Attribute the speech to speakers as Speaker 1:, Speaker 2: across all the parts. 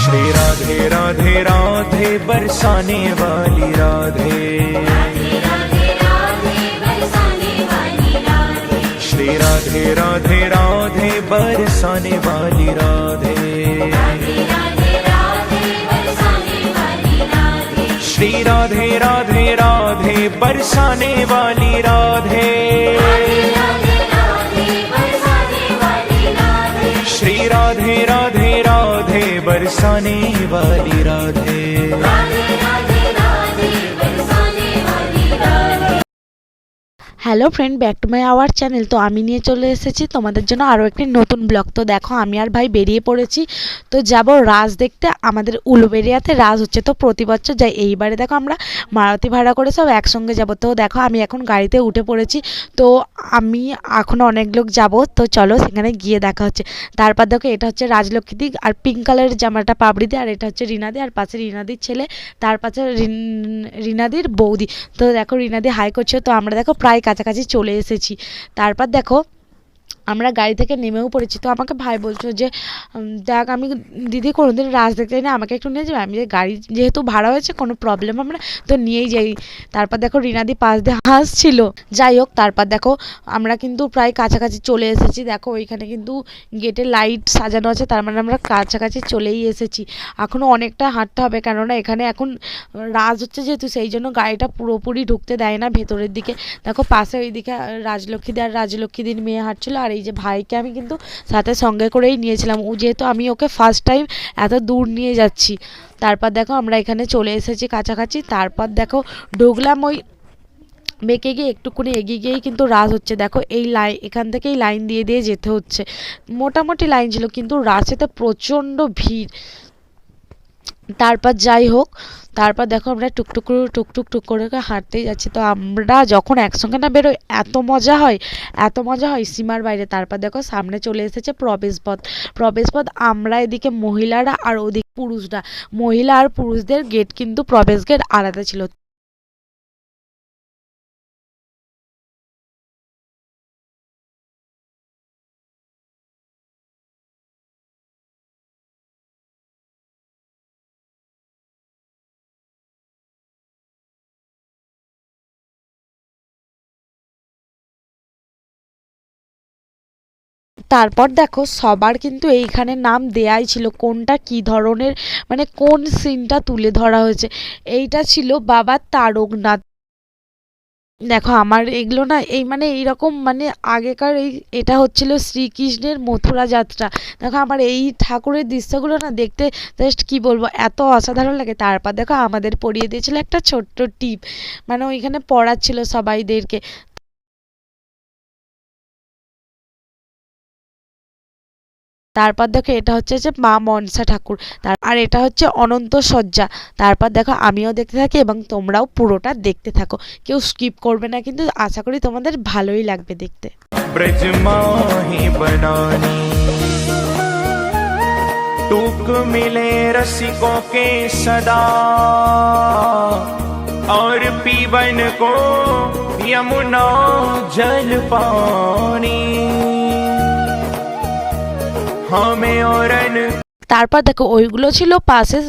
Speaker 1: श्री राधे राधे राधे बरसाने वाली राधे, श्री राधे राधे राधे बरसाने वाली राधे, श्री राधे राधे राधे बरसाने वाली राधे, श्री राधे राधे राधे बरसाने वाली Radhe.
Speaker 2: Hello friend, back to my our channel. তো আমি নিয়ে চলে এসেছি তোমাদের জন্য আরও একটি নতুন ব্লগ। তো দেখো আমি আর ভাই বেরিয়ে পড়েছি, তো যাব রাজ দেখতে। আমাদের উলুবেড়িয়াতে রাজ হচ্ছে, তো প্রতি বছর যাই। এইবারে দেখো আমরা মারুতি ভাড়া করে সব একসঙ্গে যাব। তো দেখো আমি এখন গাড়িতে উঠে পড়েছি, তো আমি এখনও অনেক লোক যাব, তো চলো সেখানে গিয়ে দেখা হচ্ছে। তারপর দেখো এটা হচ্ছে রাজলক্ষ্মীদি, আর পিঙ্ক কালারের জামাটা পাবড়িদি, আর এটা হচ্ছে রিনাদি, আর পাশে রিনাদির ছেলে, তার পাশে রিনাদির বৌদি। তো দেখো রিনাদি হাই করছে। তো আমরা দেখো প্রায় কাছাকাছি চলে এসেছি। তারপর দেখো আমরা গাড়ি থেকে নেমেও পড়েছি। তো আমাকে ভাই বলছো যে দেখ আমি দিদি কোনোদিন রাজ দেখতে যাই না, আমাকে একটু নিয়ে যাবে। আমি যে গাড়ি যেহেতু ভাড়া হয়েছে কোনো প্রবলেম হবে না, তো নিয়েই যাই। তারপর দেখো রিনাদি পাশ দিয়ে হাসছিল। যাই হোক, তারপর দেখো আমরা কিন্তু প্রায় কাছাকাছি চলে এসেছি। দেখো ওইখানে কিন্তু গেটে লাইট সাজানো আছে, তার মানে আমরা কাছাকাছি চলেই এসেছি। এখনও অনেকটা হাঁটতে হবে, কেননা এখানে এখন রাজ হচ্ছে যেহেতু, সেই জন্য গাড়িটা পুরোপুরি ঢুকতে দেয় না ভেতরের দিকে। দেখো পাশে ওইদিকে রাজলক্ষ্মীদি আর রাজলক্ষ্মীদির মেয়ে হাঁটছিল, আর এই যে ভাইকে আমি কিন্তু সাথে সঙ্গে করেই নিয়েছিলাম, যেহেতু আমি ওকে ফার্স্ট টাইম এত দূর নিয়ে যাচ্ছি। তারপর দেখো আমরা এখানে চলে এসেছি কাছাকাছি। তারপর দেখো ঢুকলাম, ওই বেঁকে গিয়ে একটুকুনি এগিয়ে গিয়েই কিন্তু রাজ হচ্ছে। দেখো এই এখান থেকেই লাইন দিয়ে দিয়ে যেতে হচ্ছে। মোটামুটি লাইন ছিল, কিন্তু রাস্তাতে প্রচণ্ড ভিড়। তারপর যাই হোক, তারপর দেখো আমরা টুক করে হাঁটতেই যাচ্ছি। তো আমরা যখন একসঙ্গে না বেরোই এত মজা হয় সীমার বাইরে। তারপর দেখো সামনে চলে এসেছে প্রবেশপথ। আমরা এদিকে মহিলারা আর ওদিকে পুরুষরা। মহিলা আর পুরুষদের গেট কিন্তু প্রবেশ গেট আলাদা ছিল। তারপর দেখো সবার কিন্তু এইখানে নাম দেয়াই ছিল, কোনটা কি ধরনের, মানে কোন সিনটা তুলে ধরা হয়েছে। এইটা ছিল বাবা তারকনাথ। দেখো আমার এগুলো না এই মানে এইরকম মানে আগেকার এটা হচ্ছিল শ্রীকৃষ্ণের মথুরা যাত্রা। দেখো আমার এই ঠাকুরের দৃশ্যগুলো না দেখতে জাস্ট কি বলবো, এত অসাধারণ লাগে। তারপর দেখো আমাদের পরিয়ে দিয়েছিল একটা ছোট্ট টিপ, মানে ওইখানে পড়াচ্ছিল সবাইদেরকে। তারপর দেখো এটা হচ্ছে যে মা মনসা ঠাকুর, আর এটা হচ্ছে অনন্ত শয্যা। তারপর দেখো আমিও দেখতে থাকি এবং তোমরাও পুরোটা দেখতে থাকো, কেউ স্কিপ করবে না, কিন্তু আশা করি তোমাদের ভালোই লাগবে দেখতে।
Speaker 1: ब्रज माही बनानी टूक मिले रसिकों के सदा, और पीवन को यमुना जल पानी, हमें औरन।
Speaker 2: তারপর দেখো ওইগুলো ছিল পাশে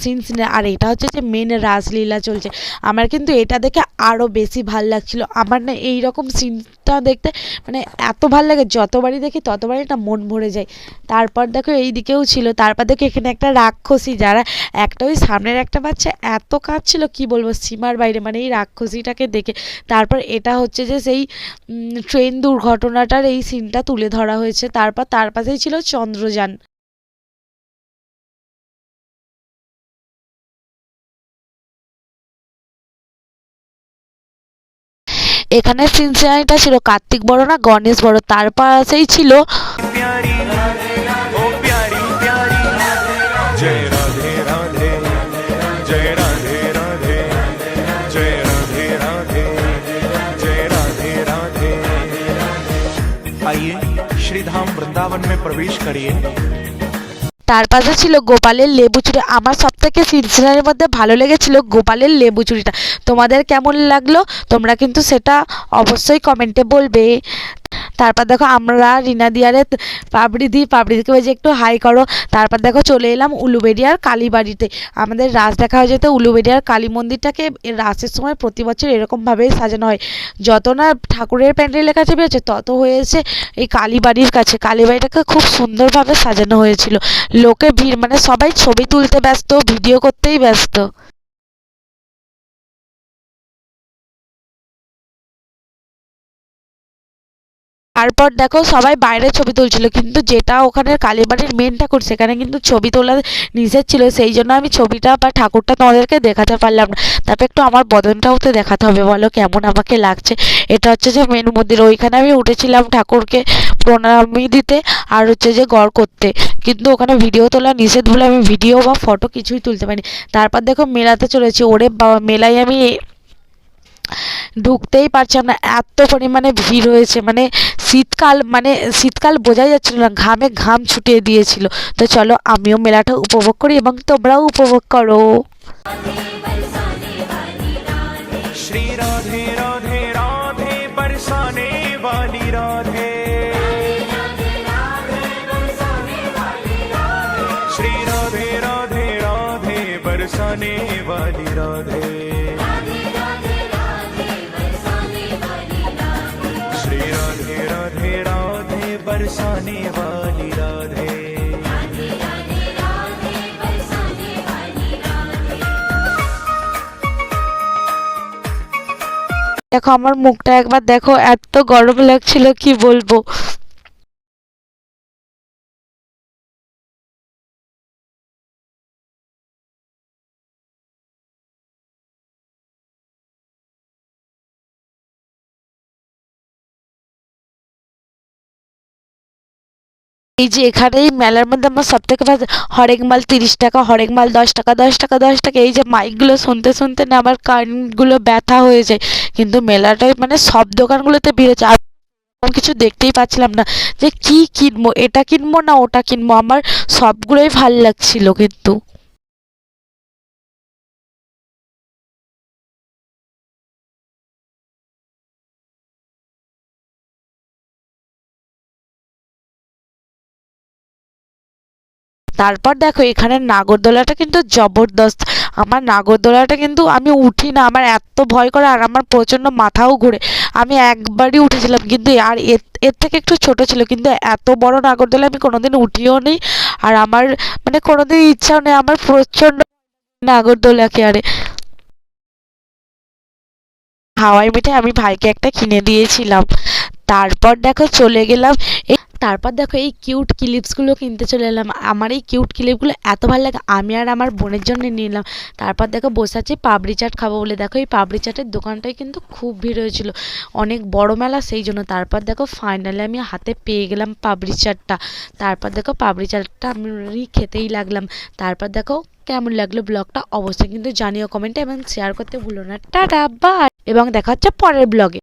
Speaker 2: সিন, আর এটা হচ্ছে যে মেন রাসলীলা চলছে। আমার কিন্তু এটা দেখে আরও বেশি ভাল লাগছিল। আমার না এইরকম সিনটা দেখতে মানে এত ভাল লাগে, যতবারই দেখি ততবারই না মন ভরে যায়। তারপর দেখো এই দিকেও ছিল। তারপর দেখো এখানে একটা রাক্ষসী, যারা একটা ওই সামনের একটা বাচ্চা এত কাঁদছিল কি বলবো সীমার বাইরে, মানে এই রাক্ষসীটাকে দেখে। তারপর এটা হচ্ছে যে সেই ট্রেন দুর্ঘটনাটার এই সিনটা তুলে ধরা হয়েছে। তারপর তার পাশেই ছিল চন্দ্রযান। এখানে সিনসিনারিটা ছিল কার্তিক বড় না গণেশ বড়, তার পাশেই ছিল
Speaker 1: प्यारी ओ प्यारी प्यारी जय राधे राधे, जय राधे राधे, जय राधे राधे, जय राधे राधे। आइए श्री धाम वृंदावन में प्रवेश करिए।
Speaker 2: তার পাশে ছিল গোপালের লেবু চুরি। আমার সবথেকে সিলসিলার মধ্যে ভালো লেগেছিল গোপালের লেবু চুরিটা। তোমাদের কেমন লাগলো তোমরা কিন্তু সেটা অবশ্যই কমেন্টে বলবে। তারপর দেখো আমরা রিনা দিয়ারে পাপড়ি দিই, পাপড়ি দিকে যে একটু হাই করো। তারপর দেখো চলে এলাম উলুবেড়িয়ার কালীবাড়িতে। আমাদের রাস দেখা হয়ে যেত উলুবেড়িয়ার কালী মন্দিরটাকে রাসের সময় প্রতি বছর এরকমভাবেই সাজানো হয়। যত না ঠাকুরের প্যান্ডেলের কাছে বেরোচ্ছে তত হয়েছে এই কালীবাড়ির কাছে। কালীবাড়িটাকে খুব সুন্দরভাবে সাজানো হয়েছিল। লোকে ভিড়, মানে সবাই ছবি তুলতে ব্যস্ত, ভিডিও করতেই ব্যস্ত। তারপর দেখো সবাই বাইরে ছবি তুলছিল, কিন্তু যেটা ওখানের কালীবাড়ির মেন ঠাকুর সেখানে কিন্তু ছবি তোলা নিষেধ ছিল, সেই জন্য আমি ছবিটা বা ঠাকুরটা তোমাদেরকে দেখাতে পারলাম না। তারপর একটু আমার বদনটাও তো দেখাতে হবে, বলো কেমন আমাকে লাগছে। এটা হচ্ছে যে মেন মন্দির, ওইখানে আমি উঠেছিলাম ঠাকুরকে প্রণামী দিতে আর হচ্ছে যে গড় করতে, কিন্তু ওখানে ভিডিও তোলা নিষেধ বলে আমি ভিডিও বা ফটো কিছুই তুলতে পারিনি। তারপর দেখো মেলাতে চলেছি, ওরে বাবা মেলায় আমি ঢুকতেই পারছিলাম না, এত পরিমাণে ভিড় হয়েছে। মানে শীতকাল বোঝাই যাচ্ছিল না, ঘামে ঘাম ছুটিয়ে দিয়েছিল। তো চলো আমিও মেলাটা উপভোগ করি এবং তোমরাও উপভোগ করো।
Speaker 1: श्री राधे राधे राधे बरसाने वाली राधे, श्री राधे राधे राधे बरसाने वाली राधे, श्री राधे राधे राधे बरसाने वाली राधे।
Speaker 2: দেখো আমার মুখটা একবার দেখো, এত গরম লাগছিল কি বলবো। এই যে এখানে এই মেলার মধ্যে আমার সব থেকে হরেক মাল 30 টাকা, হরেক মাল 10 টাকা, 10 টাকা, 10 টাকা। এই যে মাইকগুলো শুনতে শুনতে না আমার কানগুলো ব্যথা হয়ে যায়। কিন্তু মেলাটায় মানে সব দোকানগুলোতে ভিড় আছে, আমি কিছু দেখতেই পাচ্ছিলাম না যে কি কিনবো, এটা কিনবো না ওটা কিনবো। আমার সবগুলোই ভাল লাগছিল কিন্তু। তারপর দেখো এখানে নাগরদোলাটা কিন্তু জবরদস্ত। আমার নাগরদোলাটা কিন্তু আমি উঠি না, আমার এত ভয় করে আর আমার প্রচণ্ড মাথাও ঘুরে। আমি একবারই উঠেছিলাম, কিন্তু আর এর এর থেকে একটু ছোট ছিল, কিন্তু এত বড় নাগরদোলা আমি কোনোদিন উঠিও নি। আর আমার মানে কোনোদিন ইচ্ছাও নেই, আমার প্রচণ্ড নাগরদোলাকে। আরে হাওয়াই মিঠাই আমি ভাইকে একটা কিনে দিয়েছিলাম। তারপর দেখো চলে গেলাম তারপর দেখো এই কিউট ক্লিপসগুলো কিনতে চলে এলাম। আমার এই কিউট ক্লিপগুলো এত ভালো লাগে, আমি আর আমার বোনের জন্য নিয়ে নিলাম। তারপর দেখো বসে আছি পাপড়ি চাট খাবো বলে। দেখো এই পাপড়ি চাটের দোকানটায় কিন্তু খুব ভিড় হয়েছিল, অনেক বড় মেলা সেই জন্য। তারপর দেখো ফাইনালি আমি হাতে পেয়ে গেলাম পাপড়ি চাটটা। তারপর দেখো পাপড়ি চাটটা আমি খেতেই লাগলাম। তারপর দেখো কেমন লাগলো ব্লগটা অবশ্যই কিন্তু জানিও কমেন্টে এবং শেয়ার করতে ভুলো না। টাটা বাই, এবং দেখা হচ্ছে পরের ব্লগে।